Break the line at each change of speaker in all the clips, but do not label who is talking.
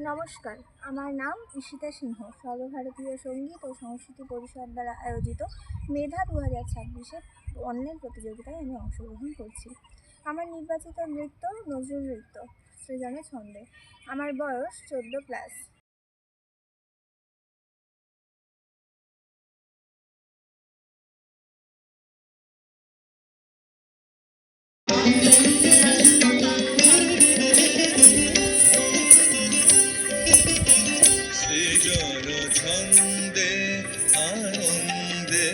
নমস্কার, আমার নাম ঈশিতা সিংহ। সর্বভারতীয় সঙ্গীত ও সংস্কৃতি পরিষদ দ্বারা আয়োজিত মেধা 2026 অনলাইন প্রতিযোগিতায় আমি অংশগ্রহণ করছি। আমার নির্বাচিত নৃত্য নজরুল নৃত্য, সৃজনে ছন্দে। আমার বয়স 14+।
সৃজন ছন্দে আনন্দে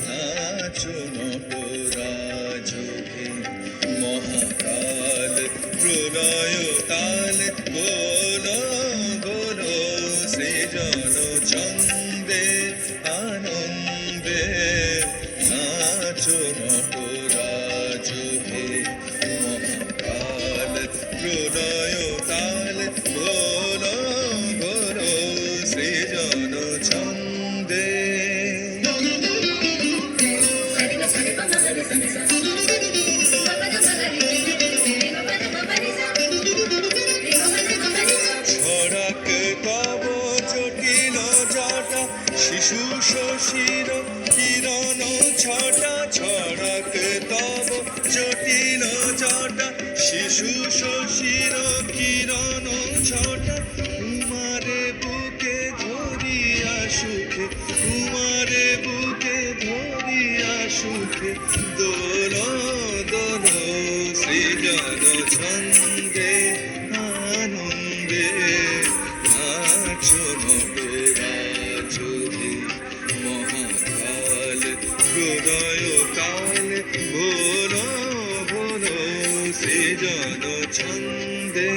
নাচো নটরাজকে মহাকাল প্রলয় তাল গোলো গোলো সৃজন ছন্দে আনন্দে নাচো নটরাজকে মহাকাল প্রলয় তাল গোলো গোলো সৃজন ছন্দে। ছড়াক তব জটিল জটা শিশু শশীর কিরণ ছটা ছড়াক তব জটিল জটা শিশু শশীর কিরণ ছটা উমারে বুকে ধরিয়া সুখে উমারে বুকে ধরিয়া সুখে দোল দোল সৃজন ছন্দে আনন্দে নাচো নটরাজকে মহাকাল প্রলয় কাল ভোলো ভোলো সৃজন ছন্দে।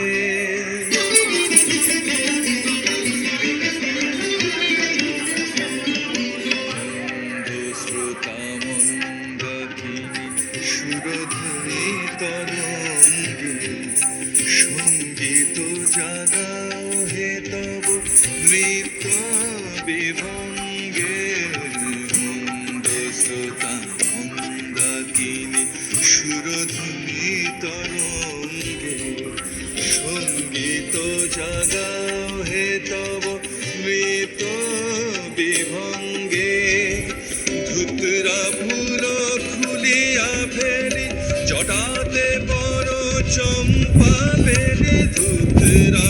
সুরধুনি তরঙ্গে সঙ্গীত জাগাও হে তব নৃত্য বিভঙ্গে মন্দ শ্রোতা মন্দাকিনী সুরধুনি তরঙ্গে সঙ্গীত জাগাও হে তব নৃত্য বিভঙ্গে ধুতরা ফুল খুলিয়া ফেলি জটাতে বড় চম্পা বেলি ধুতরা